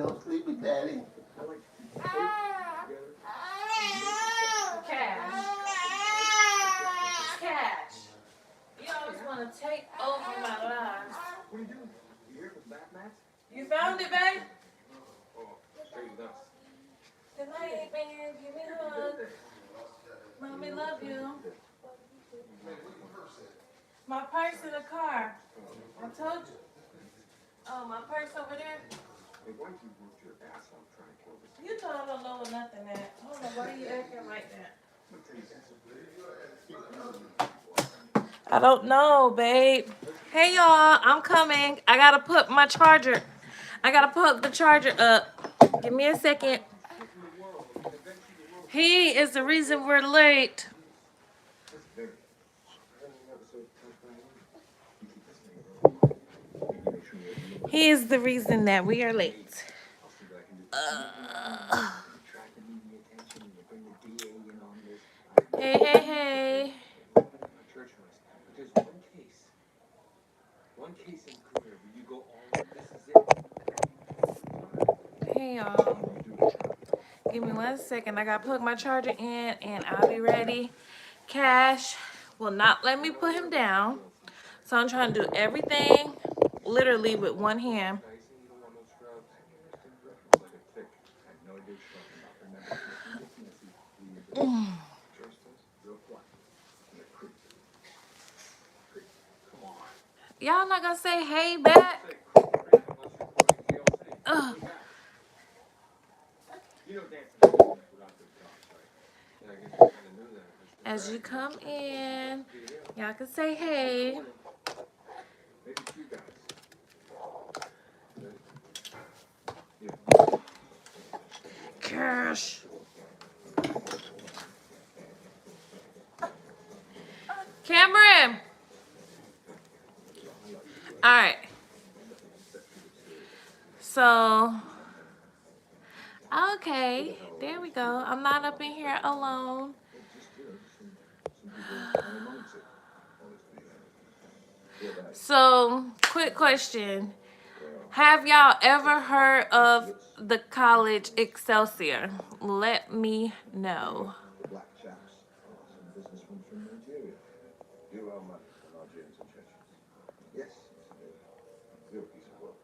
no sleepy daddy. Cash. Cash. You always want to take over my life. What are you doing? You here for the bath mats? You found it, babe? Oh, straight with us. Good night, man. Give me a hug. Mommy, love you. My purse in the car. I told you. Oh, my purse over there. Hey, why you work your ass off trying to kill this? You know I don't know what nothing at. I don't know why you acting like that. I don't know, babe. Hey, y'all. I'm coming. I gotta put my charger. I gotta plug the charger up. Give me a second. He is the reason we're late. He is the reason that we are late. Hey, hey, hey. One case in clear, but you go all this is it. Hey, y'all. Give me 1 second. I gotta plug my charger in and I'll be ready. Cash will not let me put him down. So I'm trying to do everything literally with one hand. Y'all not gonna say hey back? As you come in, y'all can say hey. Cash. Cameron. All right. So, okay, there we go. I'm not up in here alone. So, quick question. Have y'all ever heard of the college Excelsior? Let me know. Black chaps, some businessmen from Nigeria. Do our money on our gins and churches. Yes, you're a piece of work.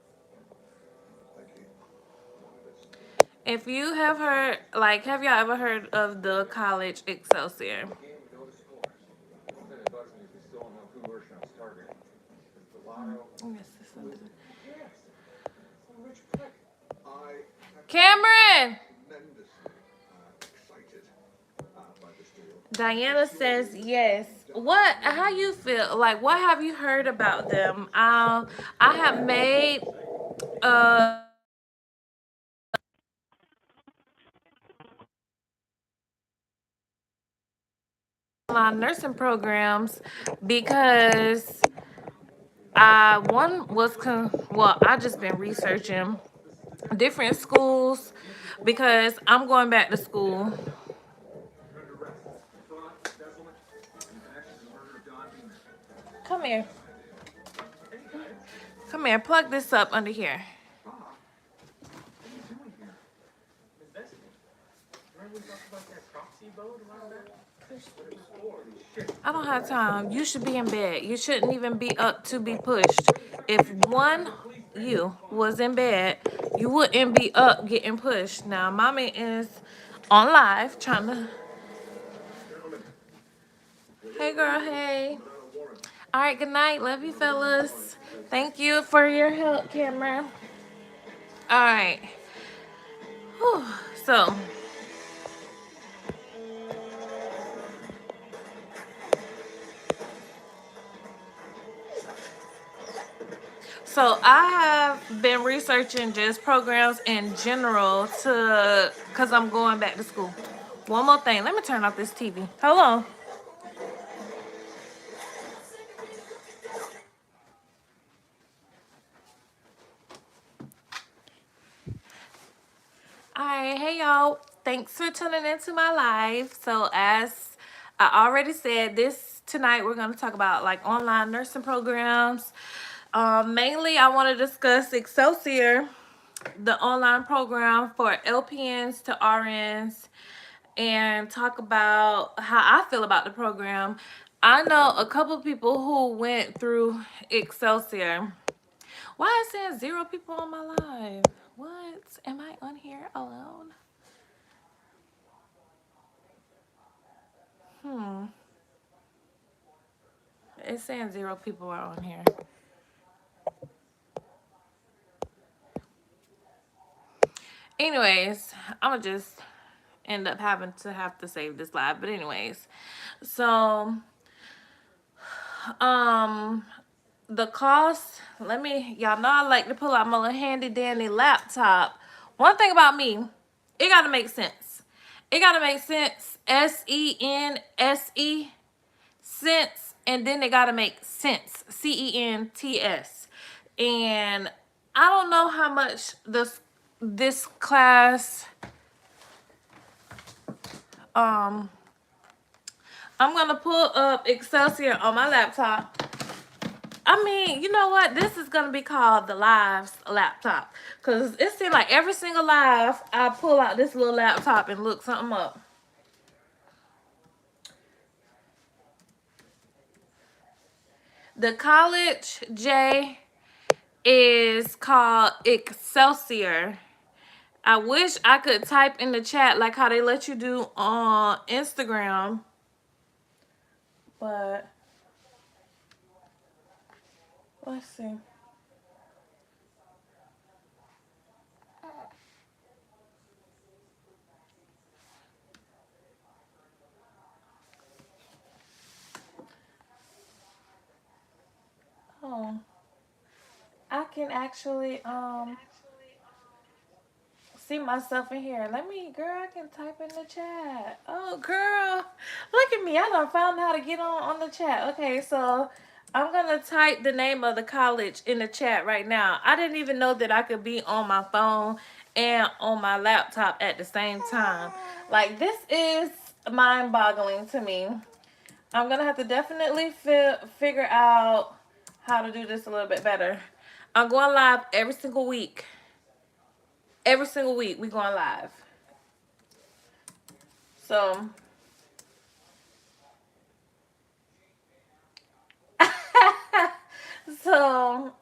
Thank you. If you have heard, like, have y'all ever heard of the college Excelsior? Cameron! Diana says yes. What? How you feel? Like, what have you heard about them? I have made online nursing programs because I just been researching different schools because I'm going back to school. Come here. Come here. Plug this up under here. I don't have time. You should be in bed. You shouldn't even be up to be pushed. If you was in bed, you wouldn't be up getting pushed. Now, mommy is on live trying to... Hey, girl, hey. All right, good night. Love you, fellas. Thank you for your help, Cameron. All right. Whew. So I have been researching just programs in general because I'm going back to school. One more thing. Let me turn off this TV. Hold on. All right. Hey, y'all. Thanks for tuning into my live. So as I already said, tonight we're going to talk about like online nursing programs. Mainly, I want to discuss Excelsior the online program for LPNs to RNs and talk about how I feel about the program. I know a couple people who went through Excelsior. Why is there 0 people on my live? What? Am I on here alone? It's saying 0 people are on here. Anyways, I'm gonna just end up having to save this live. But anyways, so the cost, y'all know I like to pull out my little handy dandy laptop. One thing about me, it gotta make sense. It gotta make sense. SENSE, sense, and then they gotta make sense. CENTS. And I don't know how much this class I'm gonna pull up Excelsior on my laptop. I mean, you know what? This is gonna be called the Live's laptop, cause it seems like every single live I pull out this little laptop and look something up. The college, J, is called Excelsior. I wish I could type in the chat like how they let you do on Instagram, but let's see. Oh, I can actually see myself in here. Girl, I can type in the chat. Oh, girl, look at me. I done found how to get on the chat. Okay, so I'm going to type the name of the college in the chat right now. I didn't even know that I could be on my phone and on my laptop at the same time. Like, this is mind-boggling to me. I'm going to have to definitely figure out how to do this a little bit better. I'm going live every single week. Every single week we going live. So so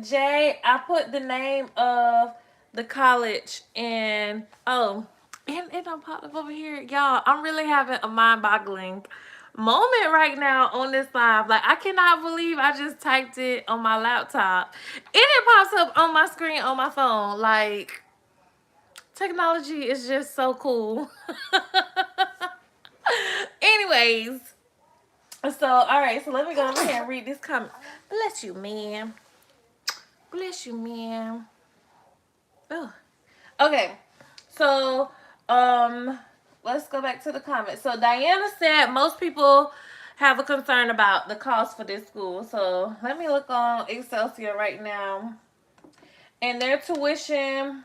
Jay, I put the name of the college and and it done popped up over here. Y'all, I'm really having a mind-boggling moment right now on this live. Like, I cannot believe I just typed it on my laptop and it pops up on my screen on my phone. Like, technology is just so cool. Anyways, so all right, so let me go over here and read this comment. Bless you, man. Bless you, man. Oh. Okay. So, let's go back to the comments. So Diana said most people have a concern about the cost for this school. So let me look on Excelsior right now. And their tuition.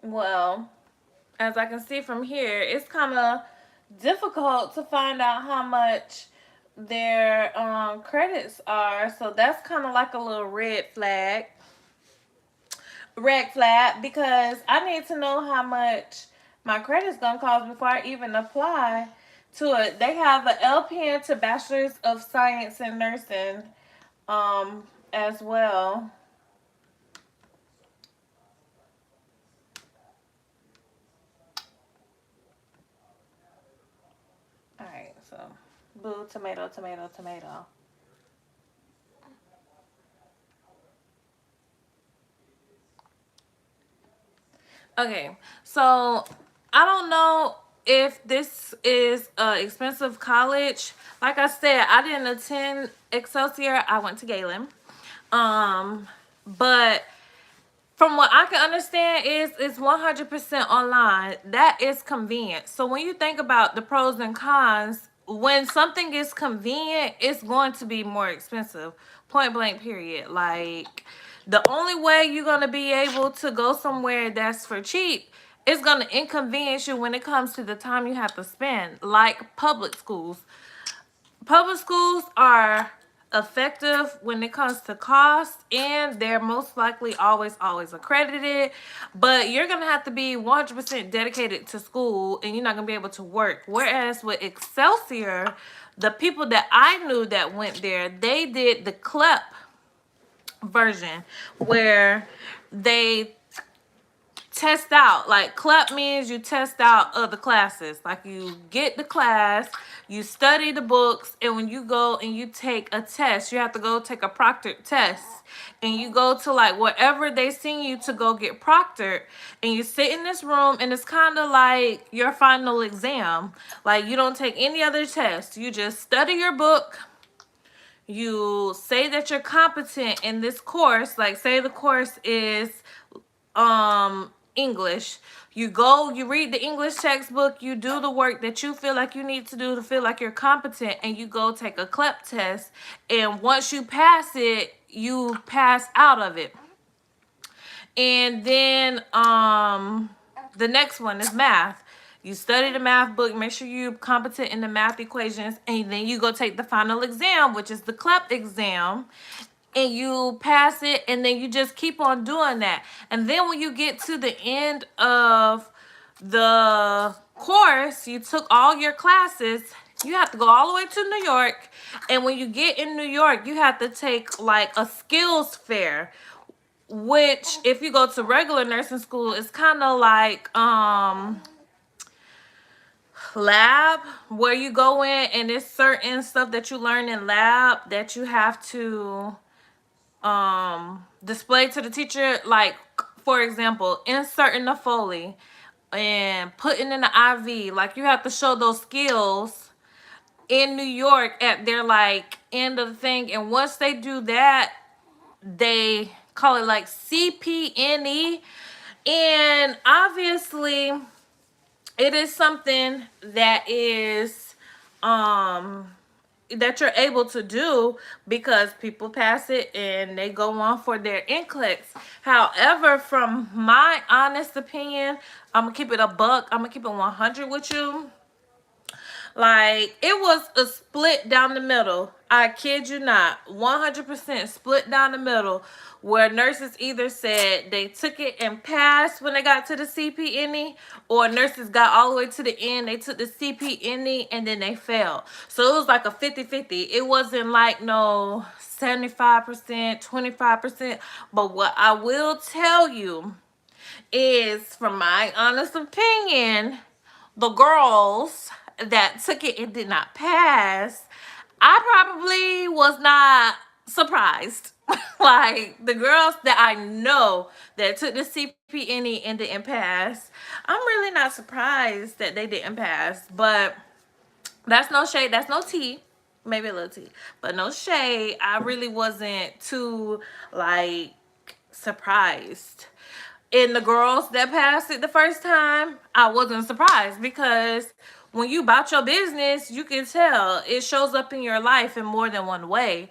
Well, as I can see from here, it's kind of difficult to find out how much their credits are. So that's kind of like a little red flag. Because I need to know how much my credit's gonna cost before I even apply to it. They have an LPN to Bachelor's of Science in Nursing as well. Alright, so boo, tomato, tomato, tomato. Okay, so I don't know if this is an expensive college. Like I said, I didn't attend Excelsior. I went to Galen. But from what I can understand is it's 100% online. That is convenient. So when you think about the pros and cons, when something is convenient, it's going to be more expensive. Point blank, period. Like, The only way you're going to be able to go somewhere that's for cheap is going to inconvenience you when it comes to the time you have to spend, like public schools. Public schools are effective when it comes to cost, and they're most likely always accredited, but you're gonna have to be 100% dedicated to school, and you're not gonna be able to work. Whereas with Excelsior, the people that I knew that went there, they did the CLEP version, where they test out. Like CLEP means you test out other classes. Like you get the class, you study the books, and when you go and you take a test, you have to go take a proctored test. And you go to like wherever they send you to go get proctored, and you sit in this room, and it's kind of like your final exam. Like you don't take any other test. You just study your book. You say that you're competent in this course. Like say the course is English. You go, you read the English textbook, you do the work that you feel like you need to do to feel like you're competent, and you go take a CLEP test, and once you pass it, you pass out of it. And then the next one is math. You study the math book, make sure you're competent in the math equations, and then you go take the final exam, which is the CLEP exam, and you pass it, and then you just keep on doing that. And then when you get to the end of the course, you took all your classes, you have to go all the way to New York. And when you get in New York, you have to take like a skills fair, which if you go to regular nursing school, it's kind of like lab, where you go in and there's certain stuff that you learn in lab that you have to display to the teacher. Like for example, inserting a Foley and putting in the IV. Like you have to show those skills in New York at their like end of the thing. And once they do that, they call it like CPNE. And obviously it is something that is that you're able to do because people pass it and they go on for their NCLEX. However, from my honest opinion, I'm gonna keep it a buck, I'm gonna keep it 100 with you. Like, it was a split down the middle. I kid you not. 100% split down the middle. Where nurses either said they took it and passed when they got to the CPNE, or nurses got all the way to the end, they took the CPNE, and then they failed. So it was like a 50-50. It wasn't like no 75%, 25%. But what I will tell you is, from my honest opinion, the girls that took it and did not pass, I probably was not surprised. Like the girls that I know that took the CPNE and didn't pass, I'm really not surprised that they didn't pass. But that's no shade, that's no tea. Maybe a little tea, but no shade. I really wasn't too like surprised. In the girls that passed it the first time, I wasn't surprised, because when you about your business, you can tell it shows up in your life in more than one way.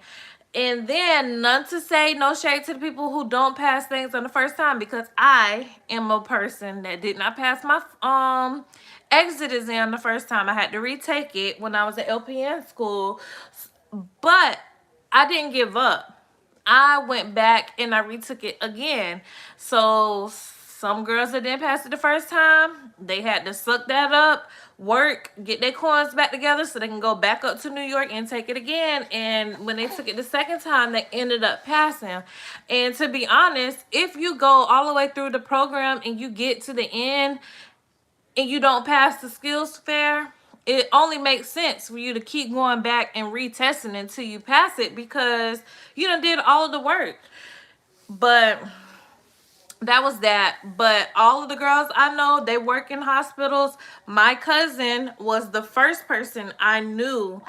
And then, none to say, no shade to the people who don't pass things on the first time, because I am a person that did not pass my exit exam the first time. I had to retake it when I was at LPN school, but I didn't give up. I went back and I retook it again. So some girls that didn't pass it the first time, they had to suck that up, work, get their coins back together so they can go back up to New York and take it again. And when they took it the second time, they ended up passing. And to be honest, if you go all the way through the program and you get to the end and you don't pass the skills fair, it only makes sense for you to keep going back and retesting until you pass it, because you done did all of the work. But that was that. But all of the girls I know, they work in hospitals. My cousin was the first person I knew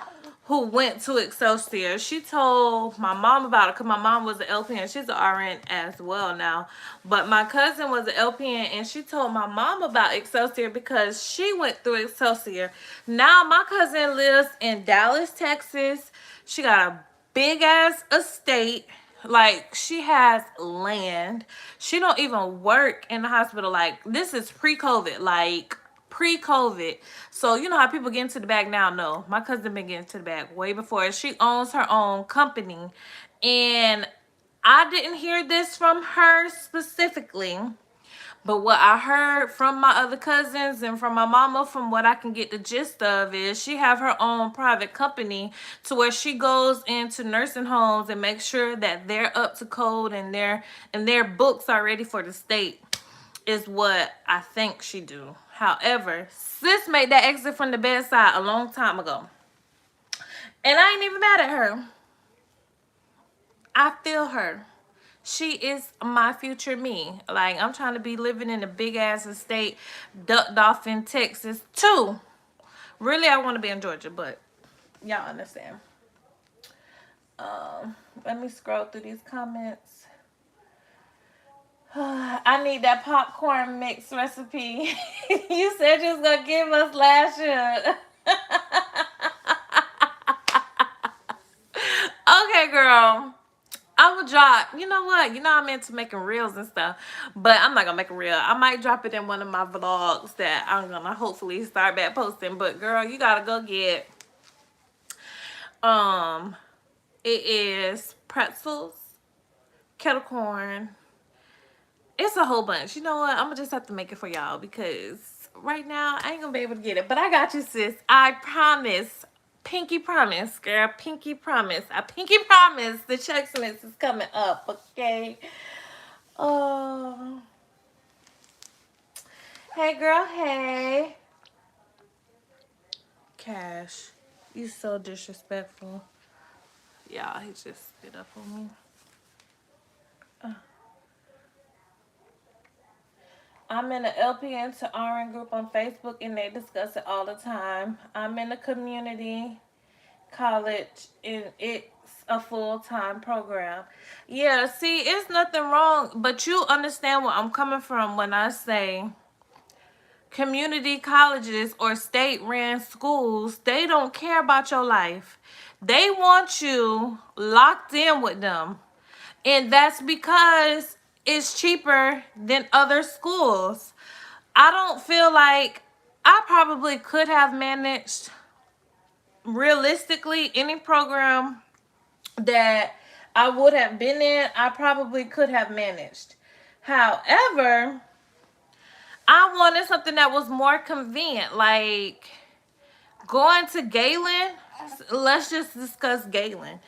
who went to Excelsior. She told my mom about it, because my mom was an LPN. She's an RN as well now. But my cousin was an LPN, and she told my mom about Excelsior because she went through Excelsior. Now my cousin lives in Dallas, Texas. She got a big ass estate. Like, she has land. She don't even work in the hospital. Like, this is pre-COVID. Like, pre-COVID. So, you know how people get into the bag now? No. My cousin been getting to the bag way before. She owns her own company. And I didn't hear this from her specifically. But what I heard from my other cousins and from my mama, from what I can get the gist of, is she have her own private company to where she goes into nursing homes and makes sure that they're up to code and their books are ready for the state, is what I think she do. However, sis made that exit from the bedside a long time ago. And I ain't even mad at her. I feel her. She is my future me. Like, I'm trying to be living in a big ass estate, ducked off in Texas too. Really, I want to be in Georgia, but y'all understand. Let me scroll through these comments. I need that popcorn mix recipe. You said you was gonna give us last year. Okay, girl. I will drop. You know what? You know I'm into making reels and stuff, but I'm not gonna make a reel. I might drop it in one of my vlogs that I'm gonna hopefully start back posting. But girl, you gotta go get. Um, it is pretzels, kettle corn. It's a whole bunch. You know what? I'm gonna just have to make it for y'all because right now I ain't gonna be able to get it. But I got you, sis. I promise. Pinky promise, girl. Pinky promise. I pinky promise the Chex Mix is coming up, okay? Oh. Hey, girl. Hey. Cash. You so disrespectful. Yeah, he just spit up on me. I'm in the LPN to RN group on Facebook and they discuss it all the time. I'm in a community college and it's a full-time program. Yeah, see, it's nothing wrong, but you understand where I'm coming from when I say community colleges or state-ran schools, they don't care about your life. They want you locked in with them. And that's because it's cheaper than other schools. I don't feel like I probably could have managed realistically any program that I would have been in, I probably could have managed. However, I wanted something that was more convenient, like going to Galen. Let's just discuss Galen.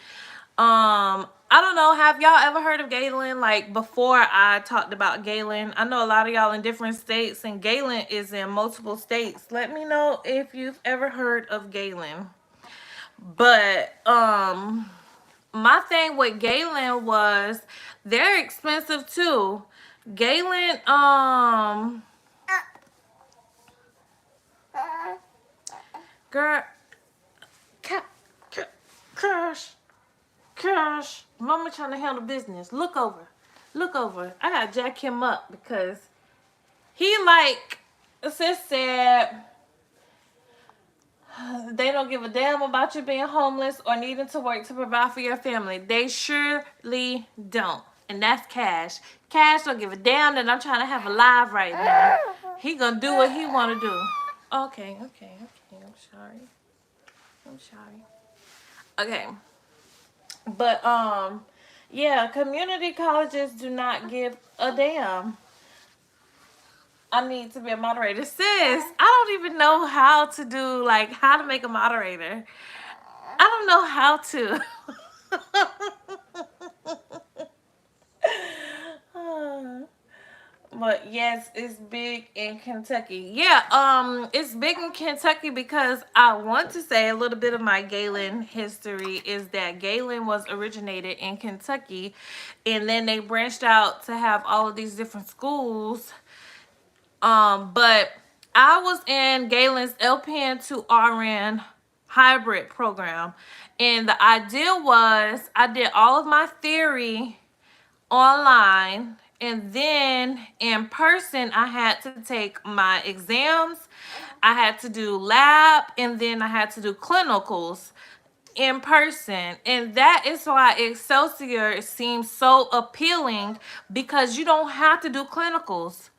I don't know. Have y'all ever heard of Galen? Like, before I talked about Galen, I know a lot of y'all in different states, and Galen is in multiple states. Let me know if you've ever heard of Galen. But my thing with Galen was they're expensive too. Galen, girl, crush. Mama trying to handle business. Look over. Look over. I gotta jack him up because he, like sis said, they don't give a damn about you being homeless or needing to work to provide for your family. They surely don't. And that's Cash. Cash don't give a damn that I'm trying to have a live right now. He gonna do what he wanna do. Okay. I'm sorry. Okay. But yeah, community colleges do not give a damn. I need to be a moderator. Sis, I don't even know how to do, like, how to make a moderator. I don't know how to. But yes, it's big in Kentucky. Yeah, it's big in Kentucky because I want to say a little bit of my Galen history is that Galen was originated in Kentucky, and then they branched out to have all of these different schools. But I was in Galen's LPN to RN hybrid program, and the idea was I did all of my theory online, and then in person I had to take my exams, I had to do lab, and then I had to do clinicals. in person. And that is why Excelsior seems so appealing, because you don't have to do clinicals.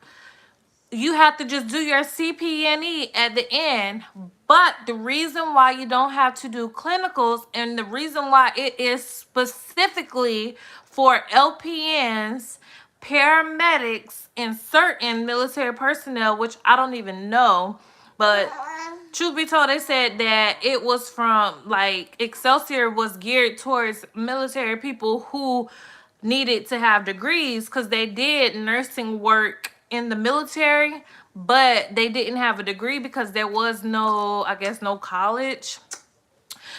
You have to just do your CPNE at the end. But the reason why you don't have to do clinicals, and the reason why it is specifically for LPNs, paramedics, and certain military personnel, which I don't even know, but truth be told, they said that it was from, like, Excelsior was geared towards military people who needed to have degrees, because they did nursing work in the military, but they didn't have a degree because there was no, I guess, no college.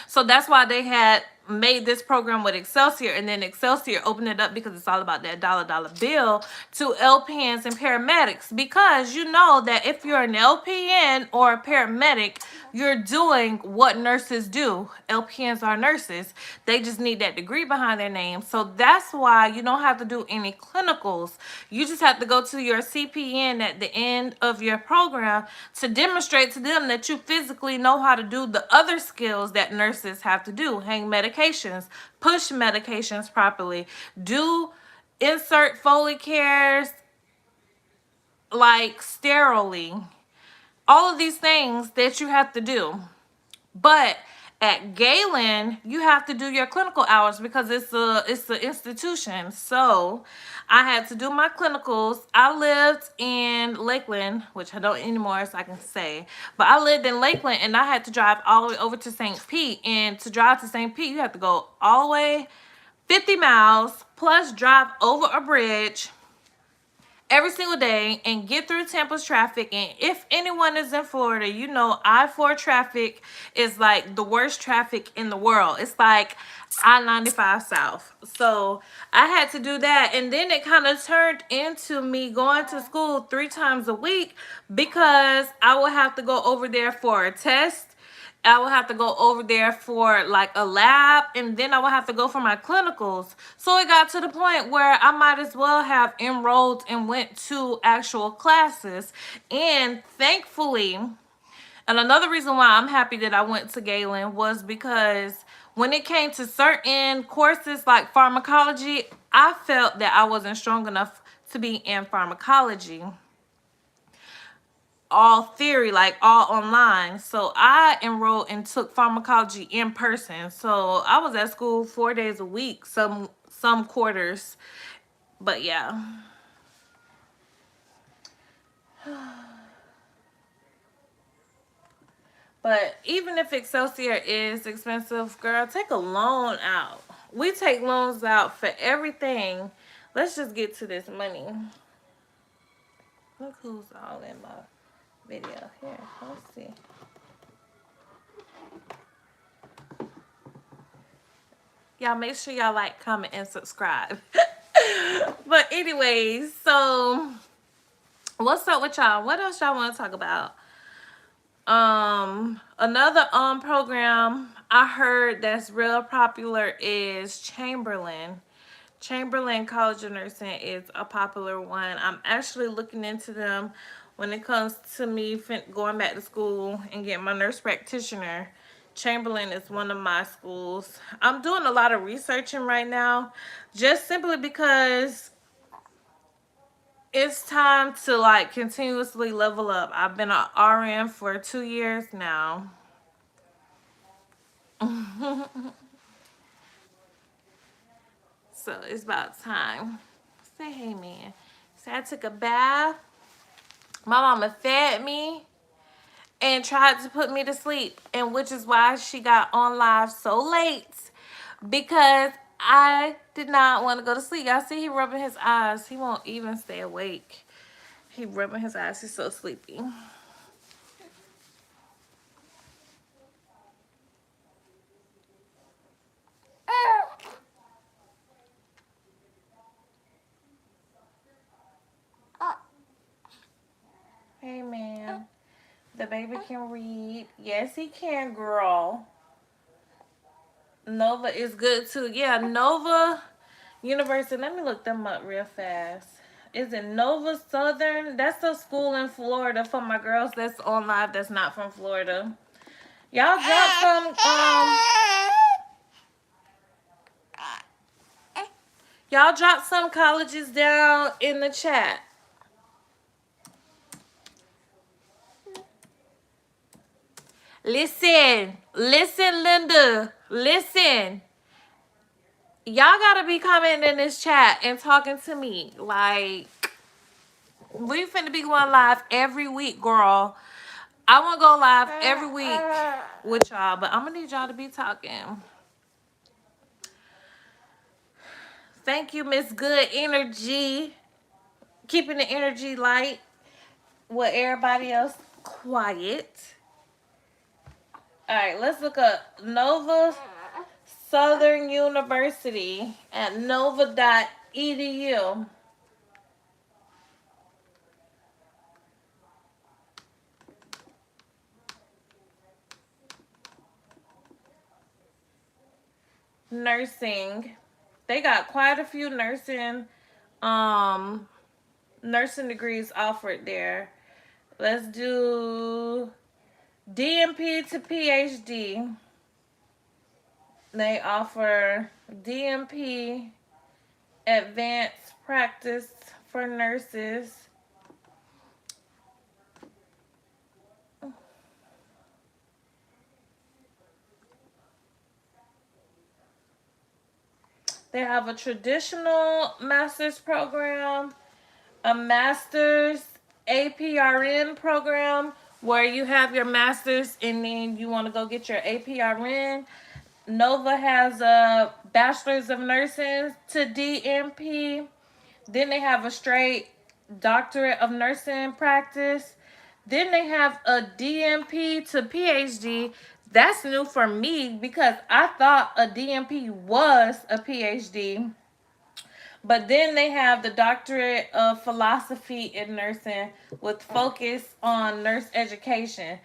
So that's why they had made this program with Excelsior, and then Excelsior opened it up, because it's all about that dollar bill, to LPNs and paramedics. Because you know that if you're an LPN or a paramedic, you're doing what nurses do. LPNs are nurses. They just need that degree behind their name. So that's why you don't have to do any clinicals. You just have to go to your CPN at the end of your program to demonstrate to them that you physically know how to do the other skills that nurses have to do. Hang medications, push medications properly, do insert Foley cares, like sterilely. All of these things that you have to do. But at Galen, you have to do your clinical hours, because it's an institution. So I had to do my clinicals. I lived in Lakeland, which I don't anymore, so I can say. But I lived in Lakeland, and I had to drive all the way over to St. Pete. And to drive to St. Pete, you have to go all the way 50 miles, plus drive over a bridge every single day and get through Tampa's traffic. And if anyone is in Florida, you know I-4 traffic is like the worst traffic in the world. It's like I-95 South. So I had to do that, and then it kind of turned into me going to school 3 times a week, because I would have to go over there for a test. I would have to go over there for like a lab, and then I would have to go for my clinicals. So it got to the point where I might as well have enrolled and went to actual classes. And thankfully, and another reason why I'm happy that I went to Galen was because when it came to certain courses like pharmacology, I felt that I wasn't strong enough to be in pharmacology. All theory, like all online. So I enrolled and took pharmacology in person. So I was at school 4 days a week, some quarters. But yeah. But even if Excelsior is expensive, girl, take a loan out. We take loans out for everything. Let's just get to this money. Look who's all in my video here. Let's see. Y'all make sure y'all like, comment, and subscribe. But anyways, so what's up with y'all? What else y'all want to talk about? Another program I heard that's real popular is Chamberlain. Chamberlain College of Nursing is a popular one. I'm actually looking into them when it comes to me going back to school and getting my nurse practitioner. Chamberlain is one of my schools. I'm doing a lot of researching right now, just simply because it's time to like continuously level up. I've been an RN for 2 years now. So it's about time. Say hey, man. So I took a bath. My mama fed me and tried to put me to sleep, and which is why she got on live so late, because I did not want to go to sleep. Y'all see he rubbing his eyes. He won't even stay awake. He rubbing his eyes. He's so sleepy. Hey, man. The baby can read. Yes, he can, girl. Nova is good, too. Yeah, Nova University. Let me look them up real fast. Is it Nova Southern? That's a school in Florida for my girls that's on live that's not from Florida. Y'all drop some Y'all drop some colleges down in the chat. Listen, Linda, listen. Y'all gotta be commenting in this chat and talking to me. Like, we finna be going live every week, girl. I wanna go live every week with y'all, but I'm gonna need y'all to be talking. Thank you, Miss Good Energy. Keeping the energy light with everybody else quiet. Alright, let's look up Nova Southern University at nova.edu. Nursing. They got quite a few nursing degrees offered there. Let's do DNP to PhD. They offer DNP, advanced practice for nurses. They have a traditional master's program, a master's APRN program where you have your master's and then you want to go get your APRN. Nova has a bachelor's of nursing to DNP. Then they have a straight doctorate of nursing practice. Then they have a DNP to PhD. That's new for me because I thought a DNP was a PhD. But then they have the doctorate of philosophy in nursing with focus on nurse education.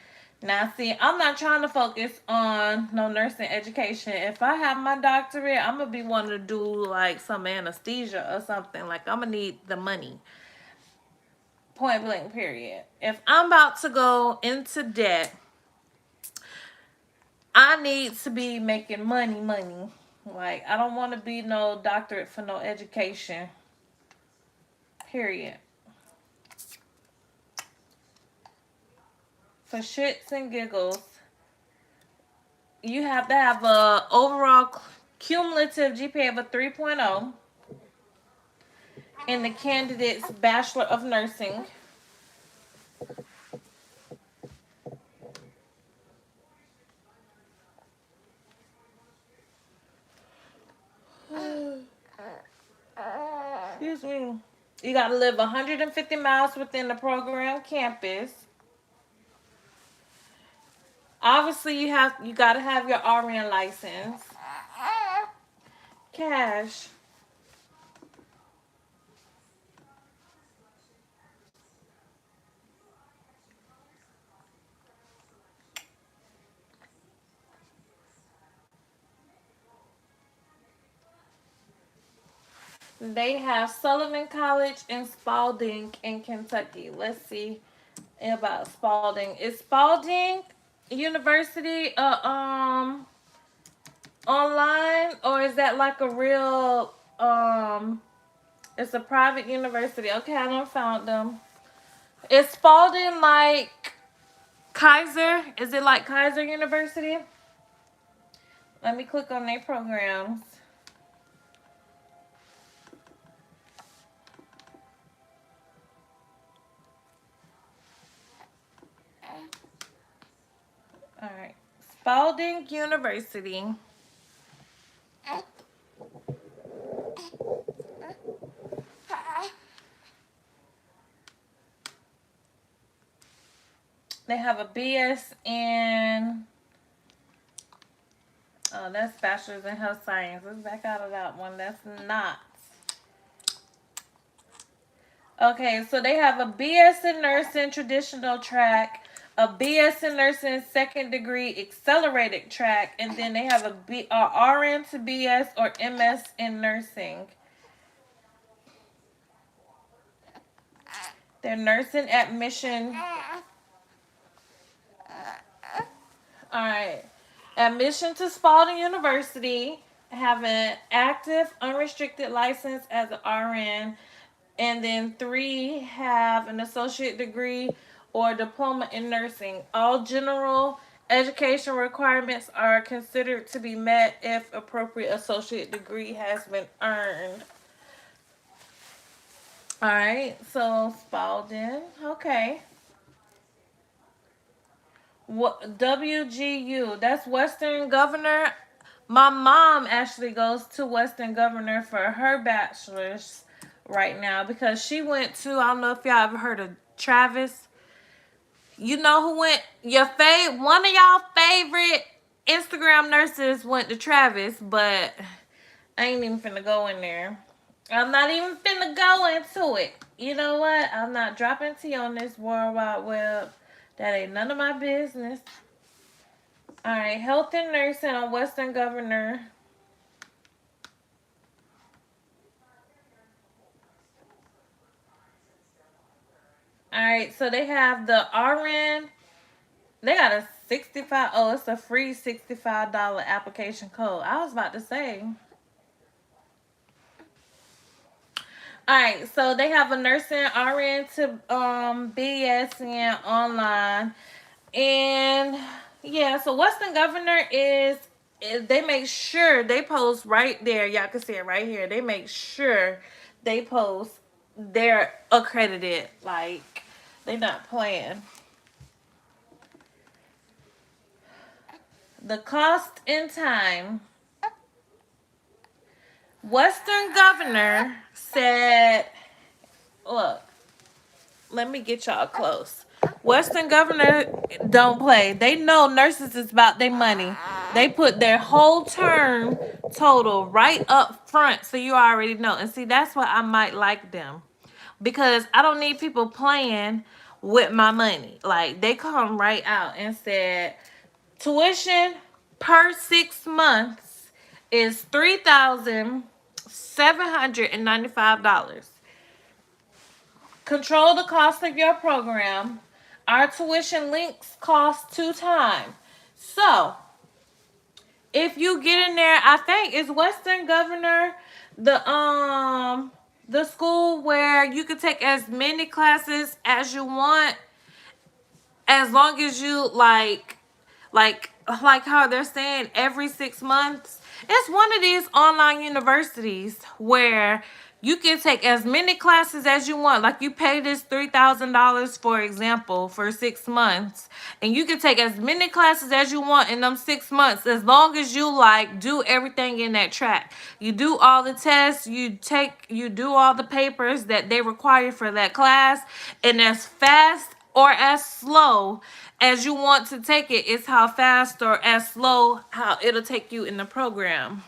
Now, see, I'm not trying to focus on no nursing education. If I have my doctorate, I'm going to be wanting to do like some anesthesia or something. Like, I'm going to need the money. Point blank, period. If I'm about to go into debt, I need to be making money. Like, I don't want to be no doctorate for no education. Period. For shits and giggles, you have to have a overall cumulative GPA of a 3.0 in the candidate's Bachelor of Nursing. Excuse me. You got to live 150 miles within the program campus. Obviously, you got to have your RN license. Cash. They have Sullivan College and Spalding in Kentucky. Let's see about Spalding. Is Spalding University online, or is that like a real it's a private university? Okay, I done found them. Is Spalding like Kaiser? Is it like Kaiser University? Let me click on their programs. All right. Spalding University. They have a BS in, oh, that's Bachelor's in Health Science. Let's back out of that one. That's not. Okay, so they have a BS in Nursing traditional track, a BS in Nursing second degree accelerated track, and then they have a RN to BS or MS in Nursing. Their nursing admission. All right. Admission to Spalding University have an active, unrestricted license as an RN, and then 3 have an associate degree or diploma in nursing. All general education requirements are considered to be met if appropriate associate degree has been earned. All right, so Spalding, okay. What WGU? That's Western Governor. My mom actually goes to Western Governor for her bachelor's right now because she went to, I don't know if y'all ever heard of Travis. You know who went? One of y'all favorite Instagram nurses went to Travis, but I ain't even finna go in there. I'm not even finna go into it. You know what? I'm not dropping tea on this World Wide Web. That ain't none of my business. All right, health and nursing on Western Governor. All right, so they have the RN. They got a 65. Oh, it's a free $65 application code. I was about to say. All right, so they have a nursing RN to BSN online, and yeah, so Western Governor is they make sure they post right there. Y'all can see it right here. They make sure they post they're accredited. Like they not playing. The cost and time. Western Governor said, look, let me get y'all close. Western Governor don't play. They know nurses is about their money. They put their whole term total right up front, so you already know. And see, that's why I might like them. Because I don't need people playing with my money. Like, they come right out and said, tuition per 6 months is $3,795. Control the cost of your program. Our tuition links cost 2 times. So, if you get in there, I think it's Western Governor, the school where you can take as many classes as you want, as long as you like how they're saying every 6 months. It's one of these online universities where you can take as many classes as you want. Like you pay this $3,000, for example, for 6 months, and you can take as many classes as you want in them 6 months, as long as you like do everything in that track. You do all the tests, you do all the papers that they require for that class, and as fast or as slow as you want to take it is how fast or as slow how it'll take you in the program.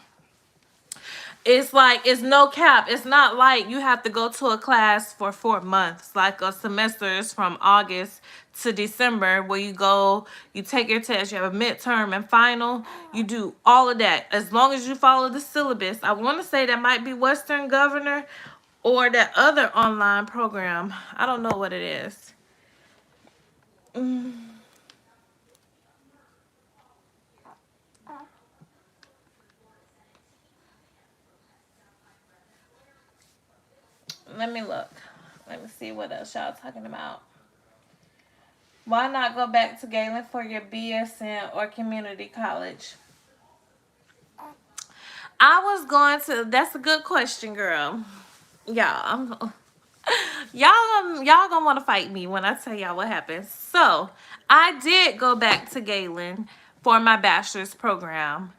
It's like it's no cap. It's not like you have to go to a class for 4 months. Like a semester is from August to December, where you go, you take your test, you have a midterm and final. You do all of that as long as you follow the syllabus. I want to say that might be Western Governor or that other online program. I don't know what it is. Let me look. Let me see what else y'all talking about. Why not go back to Galen for your BSN or community college? I was going to. That's a good question, girl. Y'all, y'all gonna want to fight me when I tell y'all what happened. So I did go back to Galen for my bachelor's program.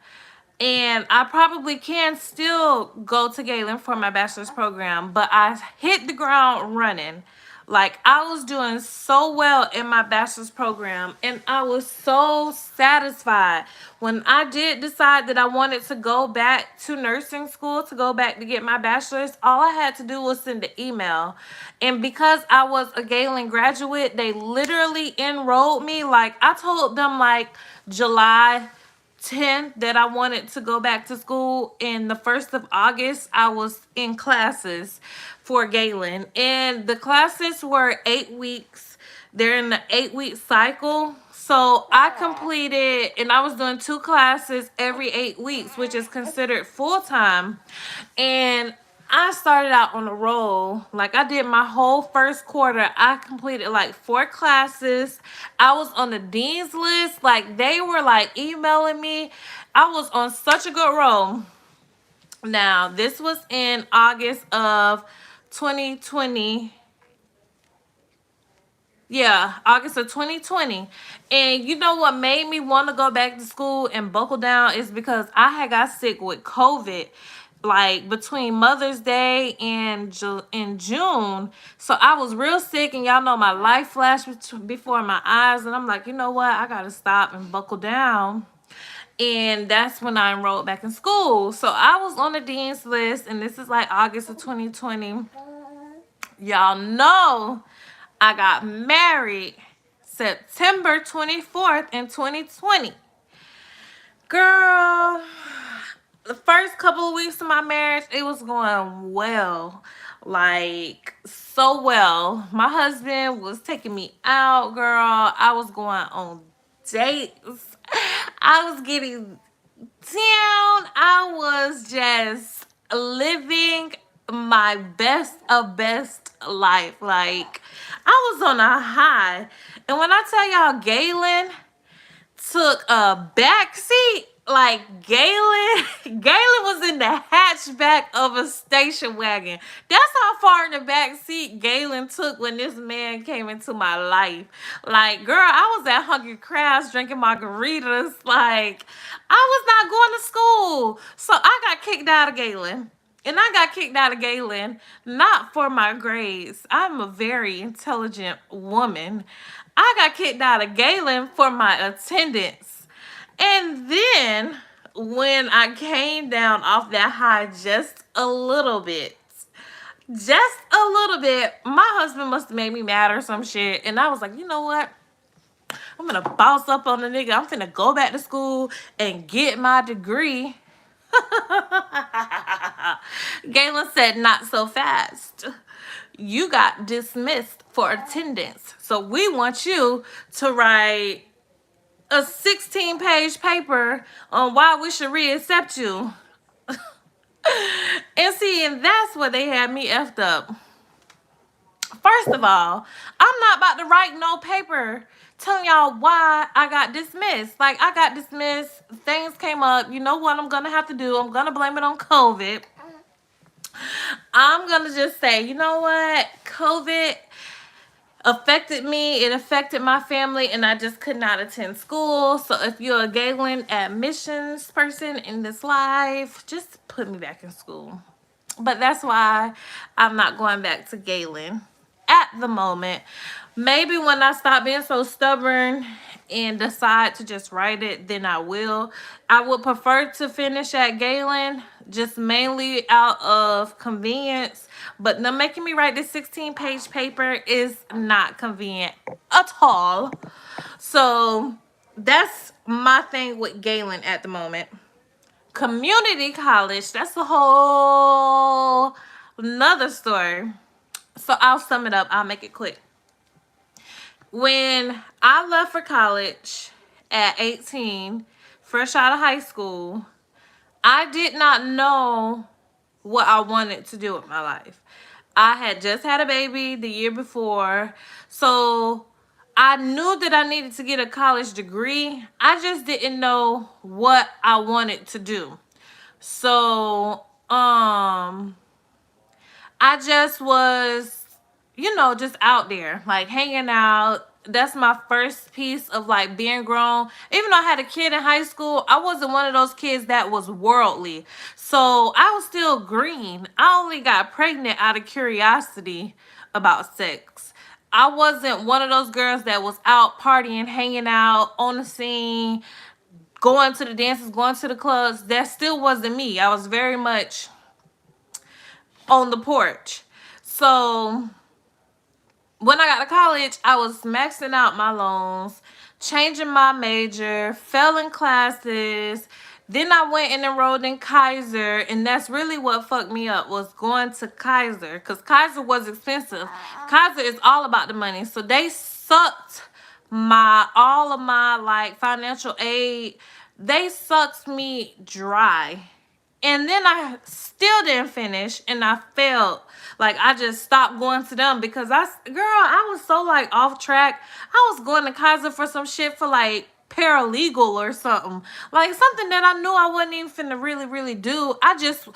And I probably can still go to Galen for my bachelor's program, but I hit the ground running. Like, I was doing so well in my bachelor's program, and I was so satisfied. When I did decide that I wanted to go back to nursing school, to go back to get my bachelor's, all I had to do was send an email. And because I was a Galen graduate, they literally enrolled me. Like, I told them, like, July 10th that I wanted to go back to school, and the 1st of August I was in classes for Galen, and the classes were 8 weeks. They're in the 8-week cycle. So I completed, and I was doing 2 classes every 8 weeks, which is considered full time. And I started out on a roll. Like, I did my whole first quarter. I completed like 4 classes. I was on the dean's list. Like, they were like emailing me. I was on such a good roll. Now, this was in August of 2020. Yeah, August of 2020. And you know what made me want to go back to school and buckle down is because I had got sick with COVID like between Mother's Day and in June. So I was real sick, and y'all know my life flashed before my eyes, and I'm like, you know what? I got to stop and buckle down. And that's when I enrolled back in school. So I was on the dean's list, and this is like August of 2020. Y'all know I got married September 24th in 2020. Girl, the first couple of weeks of my marriage, it was going well. Like, so well. My husband was taking me out, girl. I was going on dates. I was getting down. I was just living my best of best life. Like, I was on a high. And when I tell y'all, Galen took a back seat. Like, Galen was in the hatchback of a station wagon. That's how far in the back seat Galen took when this man came into my life. Like, girl, I was at Hungry Crabs drinking margaritas. Like, I was not going to school. So I got kicked out of Galen. And I got kicked out of Galen not for my grades. I'm a very intelligent woman. I got kicked out of Galen for my attendance. And then when I came down off that high just a little bit, my husband must have made me mad or some shit. And I was like, you know what? I'm going to boss up on the nigga. I'm finna go back to school and get my degree. Galen said, not so fast. You got dismissed for attendance. So we want you to write a 16-page paper on why we should reaccept you. And see, and that's where they had me effed up. First of all, I'm not about to write no paper telling y'all why I got dismissed. Like, I got dismissed. Things came up. You know what I'm going to have to do? I'm going to blame it on COVID. I'm going to just say, you know what? COVID affected me. It affected my family, and I just could not attend school. So if you're a Galen admissions person in this life, just put me back in school. But that's why I'm not going back to Galen at the moment. Maybe when I stop being so stubborn and decide to just write it, then I will. I would prefer to finish at Galen, just mainly out of convenience. But them making me write this 16-page paper is not convenient at all. So that's my thing with Galen at the moment. Community college, that's a whole another story. So I'll sum it up. I'll make it quick. When I left for college at 18, fresh out of high school, I did not know what I wanted to do with my life. I had just had a baby the year before, so I knew that I needed to get a college degree. I just didn't know what I wanted to do. So, I just was, just out there, like hanging out. That's my first piece of like being grown. Even though I had a kid in high school, I wasn't one of those kids that was worldly. So I was still green. I only got pregnant out of curiosity about sex. I wasn't one of those girls that was out partying, hanging out on the scene, going to the dances, going to the clubs. That still wasn't me. I was very much on the porch. So when I got to college, I was maxing out my loans, changing my major, failing classes. Then I went and enrolled in Kaiser, and that's really what fucked me up, was going to Kaiser, because Kaiser was expensive. Kaiser is all about the money. So they sucked my all of my like financial aid. They sucked me dry. And then I still didn't finish, and I failed. Like, I just stopped going to them because I was so like off track. I was going to Kaiser for some shit for like paralegal or something, like something that I knew I wasn't even finna really do. I just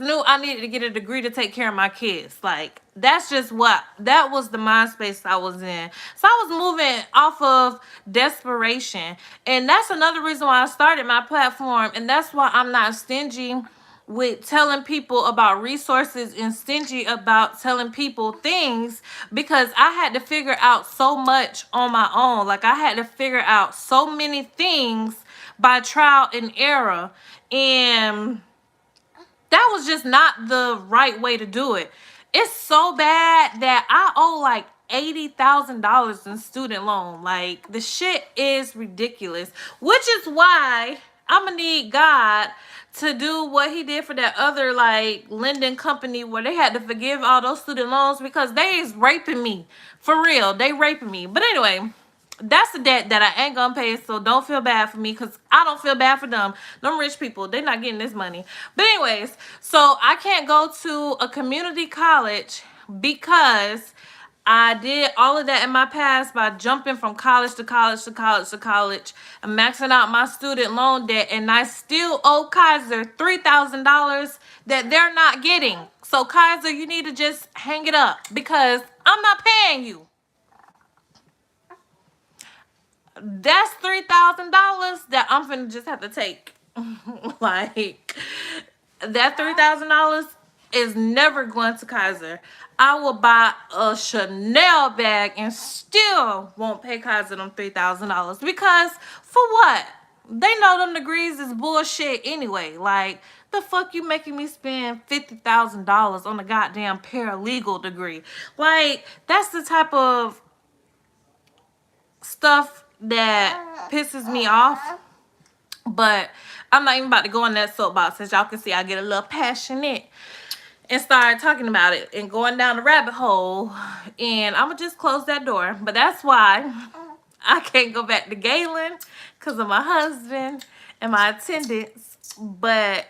knew I needed to get a degree to take care of my kids. Like, that was the mind space I was in. So I was moving off of desperation, and that's another reason why I started my platform, and that's why I'm not stingy with telling people about resources and stingy about telling people things, because I had to figure out so much on my own. Like, I had to figure out so many things by trial and error, and that was just not the right way to do it. It's so bad that I owe like $80,000 in student loan. Like, the shit is ridiculous, which is why I'm gonna need God to do what he did for that other like lending company where they had to forgive all those student loans, because they is raping me. For real, they raping me. But anyway, that's a debt that I ain't gonna pay, so don't feel bad for me, because I don't feel bad for them. Them rich people, they're not getting this money. But anyways, so I can't go to a community college because I did all of that in my past by jumping from college to college to college to college and maxing out my student loan debt, and I still owe Kaiser $3,000 that they're not getting. So Kaiser, you need to just hang it up, because I'm not paying you. That's $3,000 that I'm finna just have to take. Like, that $3,000 is never going to Kaiser. I will buy a Chanel bag and still won't pay Kaiser them $3,000, because for what? They know them degrees is bullshit anyway. Like, the fuck you making me spend $50,000 on a goddamn paralegal degree? Like, that's the type of stuff that pisses me off. But I'm not even about to go on that soapbox. As y'all can see, I get a little passionate and start talking about it and going down the rabbit hole, and I'm gonna just close that door. But that's why I can't go back to Galen, because of my husband and my attendance. But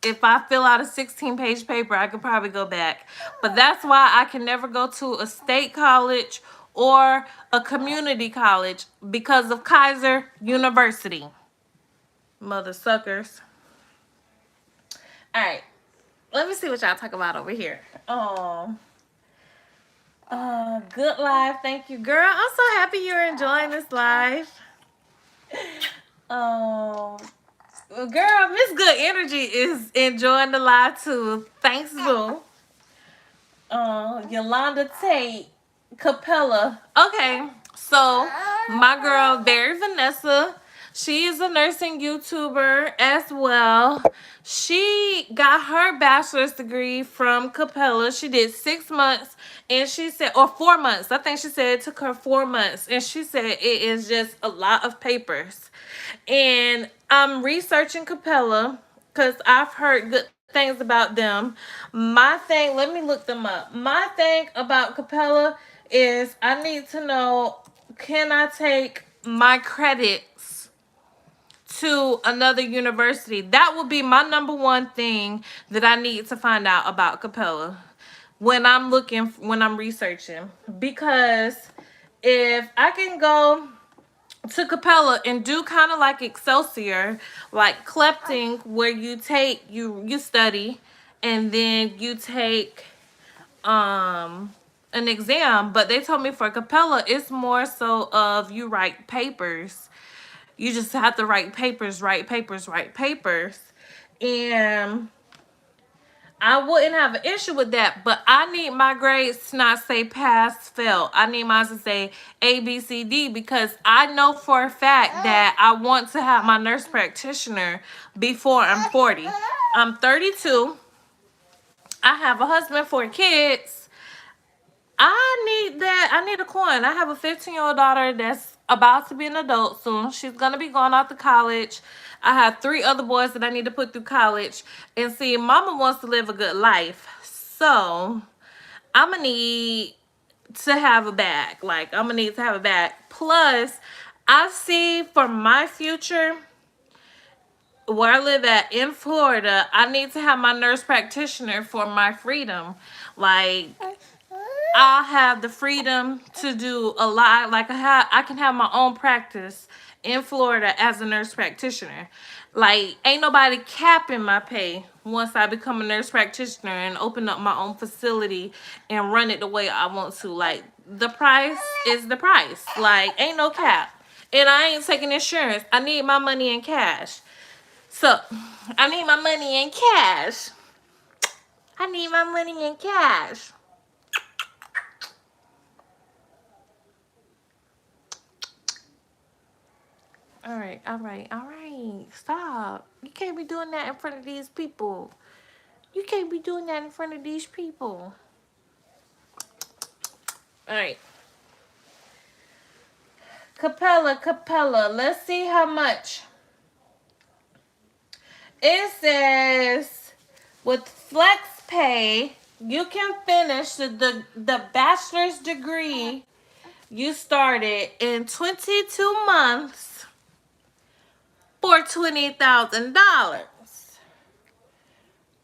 if I fill out a 16-page paper, I could probably go back. But that's why I can never go to a state college or a community college, because of Kaiser University. Mother suckers. All right, let me see what y'all talk about over here. Good live. Thank you, girl. I'm so happy you're enjoying this live. Girl, Miss Good Energy is enjoying the live too. Thanks, boo. Yolanda Tate, Capella. Okay, so my girl, Very Vanessa, she is a nursing YouTuber as well. She got her bachelor's degree from Capella. She did 6 months, and she said, or 4 months. I think she said it took her 4 months, and she said it is just a lot of papers. And I'm researching Capella because I've heard good things about them. My thing, let me look them up. My thing about Capella is I need to know, can I take my credits to another university? That would be my number one thing that I need to find out about Capella when I'm researching. Because if I can go to Capella and do kind of like Excelsior, like Clepting, where you study and then you take an exam. But they told me for Capella it's more so of you write papers. You just have to write papers. And I wouldn't have an issue with that, but I need my grades to not say pass, fail. I need mine to say A, B, C, D, because I know for a fact that I want to have my nurse practitioner before I'm 40. I'm 32. I have a husband, 4 kids. I need that. I need a coin. I have a 15-year-old daughter that's about to be an adult soon. She's going to be going off to college. I have 3 other boys that I need to put through college. And see, mama wants to live a good life. So I'm going to need to have a bag. Like, I'm gonna need to have a bag. Plus, I see for my future, where I live at in Florida, I need to have my nurse practitioner for my freedom. Like, I'll have the freedom to do a lot. Like, I can have my own practice in Florida as a nurse practitioner. Like, ain't nobody capping my pay once I become a nurse practitioner and open up my own facility and run it the way I want to. Like, the price is the price. Like, ain't no cap. And I ain't taking insurance. I need my money in cash. So, I need my money in cash. I need my money in cash. All right, all right, all right. Stop. You can't be doing that in front of these people. You can't be doing that in front of these people. All right. Capella. Let's see how much. It says with flex pay, you can finish the bachelor's degree you started in 22 months for $20,000.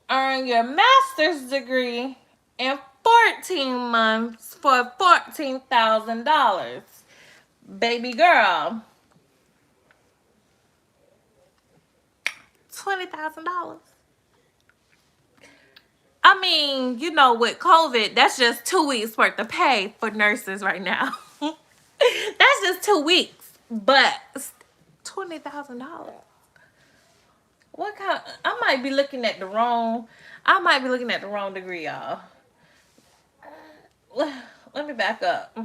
Earn your master's degree in 14 months for $14,000. Baby girl, $20,000. I mean, you know, with COVID, that's just 2 weeks worth of pay for nurses right now. That's just 2 weeks, but $20,000. What kind? I might be looking at the wrong. I might be looking at the wrong degree, y'all. Let me back up.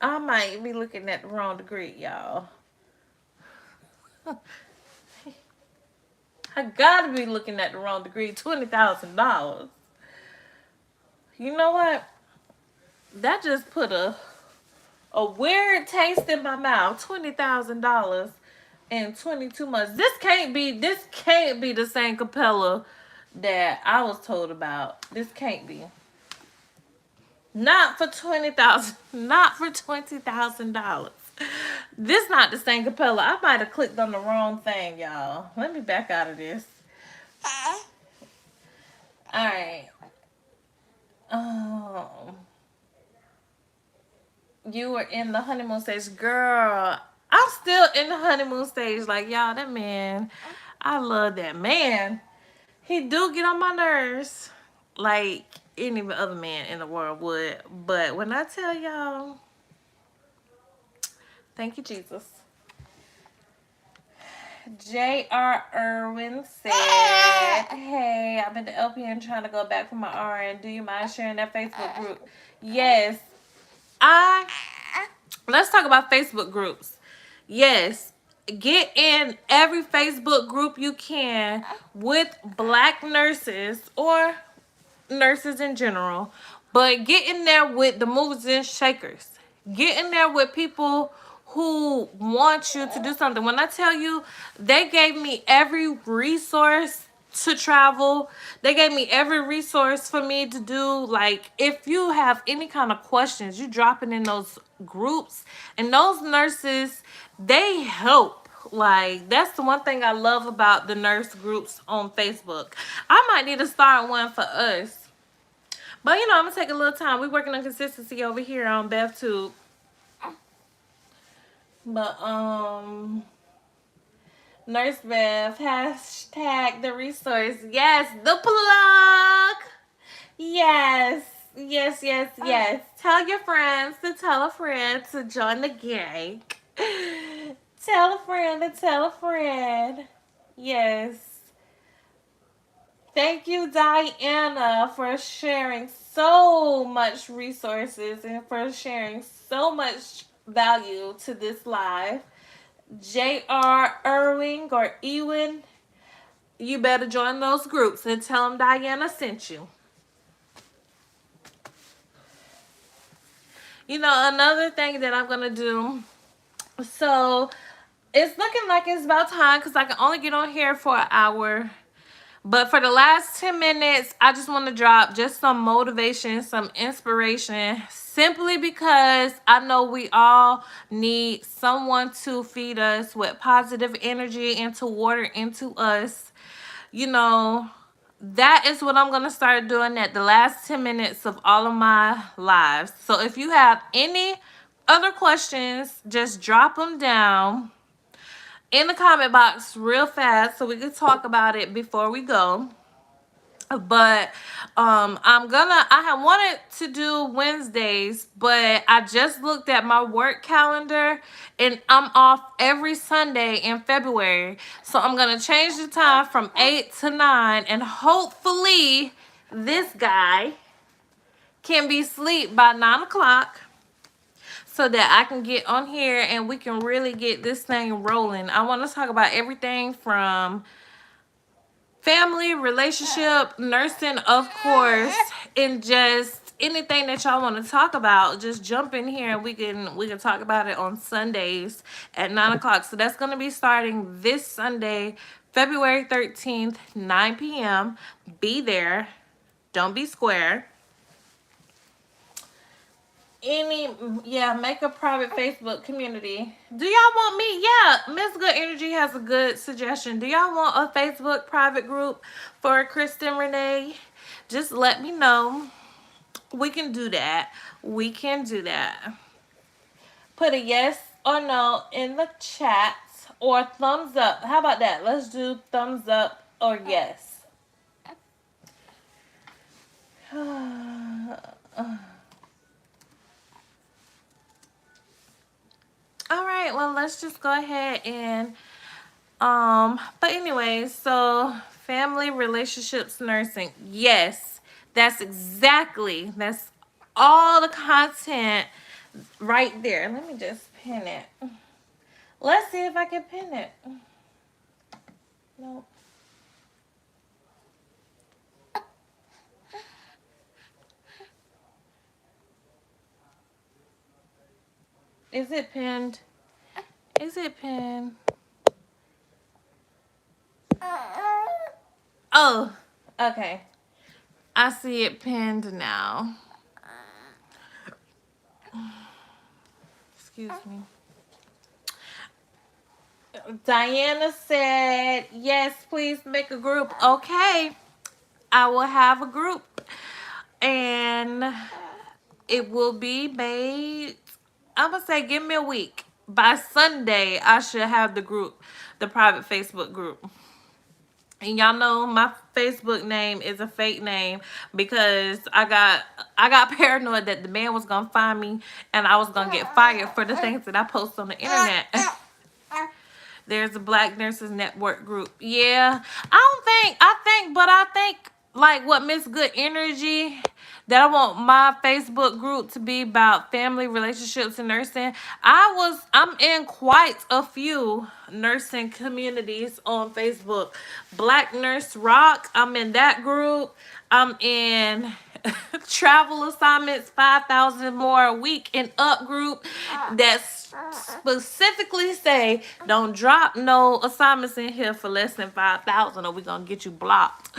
I might be looking at the wrong degree, y'all. I gotta be looking at the wrong degree. $20,000. You know what? That just put a weird taste in my mouth. $20,000 in 22 months. This can't be the same Capella that I was told about. This can't be. Not for $20,000. Not for $20,000. This not the same Capella. I might have clicked on the wrong thing, y'all. Let me back out of this. All right. You were in the honeymoon stage, girl. I'm still in the honeymoon stage. Like, y'all, that man, I love that man. He do get on my nerves, like any other man in the world would. But when I tell y'all, thank you, Jesus. J.R. Irwin said, hey, I've been to LPN trying to go back for my RN. Do you mind sharing that Facebook group? Yes. Let's talk about Facebook groups. Yes. Get in every Facebook group you can with black nurses or nurses in general. But get in there with the movers and shakers. Get in there with people who want you to do something. When I tell you, they gave me every resource to travel. They gave me every resource for me to do. Like, if you have any kind of questions, you drop it in those groups. And those nurses, they help. Like, that's the one thing I love about the nurse groups on Facebook. I might need to start one for us. But, you know, I'm going to take a little time. We're working on consistency over here on BevTube. But, Nurse Bev, hashtag the resource. Yes, the plug. Yes, yes, yes, yes. Tell your friends to tell a friend to join the gang. Tell a friend to tell a friend. Yes. Thank you, Diana, for sharing so much resources and for sharing so much value to this live. J.R. Irving or Ewan, you better join those groups and tell them Diana sent you. You know, another thing that I'm going to do, so it's looking like it's about time because I can only get on here for an hour. But for the last 10 minutes, I just want to drop just some motivation, some inspiration, simply because I know we all need someone to feed us with positive energy and to water into us. You know, that is what I'm going to start doing at the last 10 minutes of all of my lives. So if you have any other questions, just drop them down in the comment box real fast so we can talk about it before we go. But I have wanted to do Wednesdays, but I just looked at my work calendar and I'm off every Sunday in February. So I'm gonna change the time from 8 to 9, and hopefully this guy can be asleep by 9 o'clock so that I can get on here and we can really get this thing rolling. I want to talk about everything from family, relationship, nursing, of course, and just anything that y'all want to talk about. Just jump in here and we can talk about it on Sundays at 9 o'clock. So that's going to be starting this Sunday, February 13th, 9 p.m. Be there. Don't be square. Make a private Facebook community. Do y'all want me? Yeah, Miss Good Energy has a good suggestion. Do y'all want a Facebook private group for Kristen Renee? Just let me know. We can do that. We can do that. Put a yes or no in the chat, or thumbs up. How about that? Let's do thumbs up or yes. All right, well, let's just go ahead and but anyways, so family, relationships, nursing. Yes, that's all the content right there. Let me just pin it. Let's see if I can pin it. Nope. Is it pinned? Is it pinned? Oh, okay. I see it pinned now. Excuse me. Diana said, yes, please make a group. Okay. I will have a group. And it will be made, I'm going to say, give me a week. By Sunday, I should have the group, the private Facebook group. And y'all know my Facebook name is a fake name because I got paranoid that the man was gonna find me and I was gonna get fired for the things that I post on the internet. There's a Black Nurses Network group. Yeah, I think like what Miss Good Energy, that I want my Facebook group to be about family, relationships, and nursing. I'm in quite a few nursing communities on Facebook. Black Nurse Rock, I'm in that group. I'm in travel assignments 5,000 more a week and up group that specifically say don't drop no assignments in here for less than 5,000 or we're gonna get you blocked.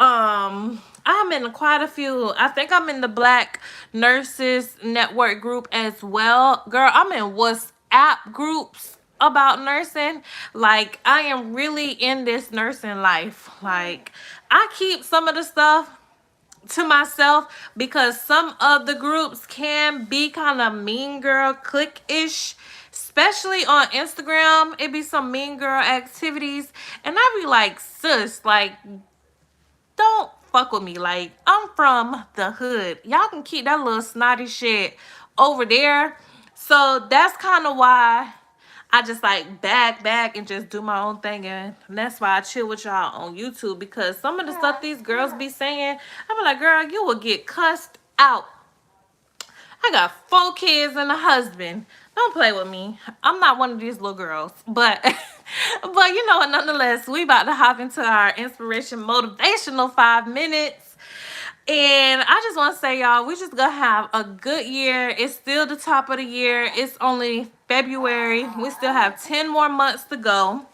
I'm in quite a few. I think I'm in the Black Nurses Network group as well. Girl, I'm in WhatsApp groups about nursing. Like, I am really in this nursing life. Like, I keep some of the stuff to myself because some of the groups can be kind of mean girl clique-ish, especially on Instagram. It be some mean girl activities and I be like, sis, like, don't fuck with me. Like, I'm from the hood. Y'all can keep that little snotty shit over there. So that's kind of why I just like back and just do my own thing, and that's why I chill with y'all on YouTube, because some of the stuff these girls be saying, I be like, girl, you will get cussed out. I got 4 kids and a husband. Don't play with me. I'm not one of these little girls, but you know what, nonetheless, we about to hop into our inspiration motivational 5 minutes. And I just want to say, y'all, we just gonna have a good year. It's still the top of the year. It's only February. We still have 10 more months to go.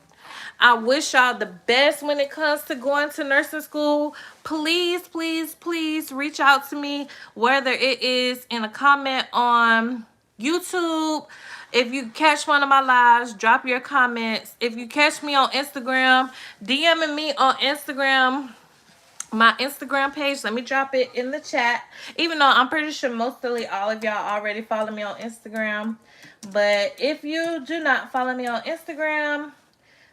I wish y'all the best when it comes to going to nursing school. Please, please, please reach out to me, whether it is in a comment on YouTube. If you catch one of my lives, drop your comments. If you catch me on Instagram, DMing me on Instagram, my Instagram page. Let me drop it in the chat. Even though I'm pretty sure mostly all of y'all already follow me on Instagram. But if you do not follow me on Instagram,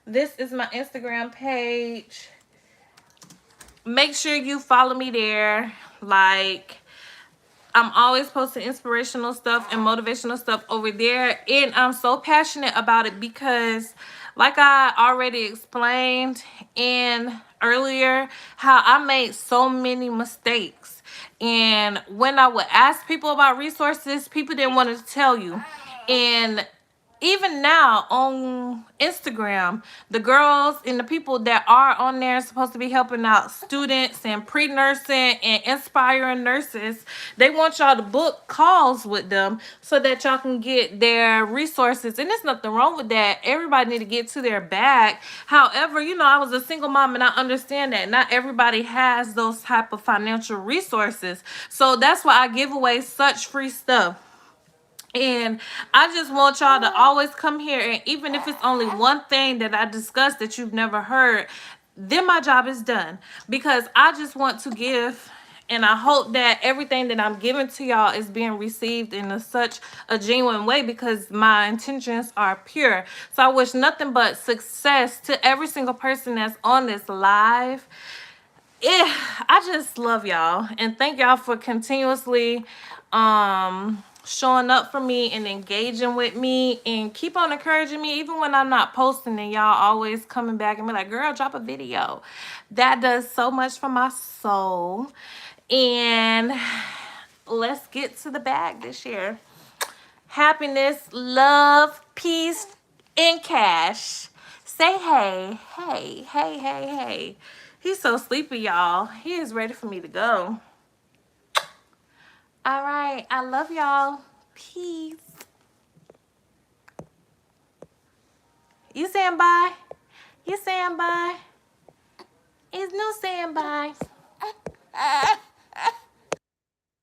this is my Instagram page. Make sure you follow me there. Like, I'm always posting inspirational stuff and motivational stuff over there. And I'm so passionate about it because, like I already explained in earlier, how I made so many mistakes. And when I would ask people about resources, people didn't want to tell you. And even now on Instagram, the girls and the people that are on there supposed to be helping out students and pre-nursing and inspiring nurses, they want y'all to book calls with them so that y'all can get their resources. And there's nothing wrong with that. Everybody need to get to their bag. However, you know, I was a single mom and I understand that not everybody has those type of financial resources. So that's why I give away such free stuff. And I just want y'all to always come here, and even if it's only one thing that I discussed that you've never heard, then my job is done. Because I just want to give, and I hope that everything that I'm giving to y'all is being received in such a genuine way, because my intentions are pure. So I wish nothing but success to every single person that's on this live. I just love y'all, and thank y'all for continuously showing up for me and engaging with me, and keep on encouraging me even when I'm not posting, and y'all always coming back and be like, girl, drop a video. That does so much for my soul. And let's get to the bag this year. Happiness, love, peace, and cash. Say hey, hey, hey, hey, hey. He's so sleepy, y'all. He is ready for me to go. All right. I love y'all. Peace. You saying bye? You saying bye? It's no saying bye.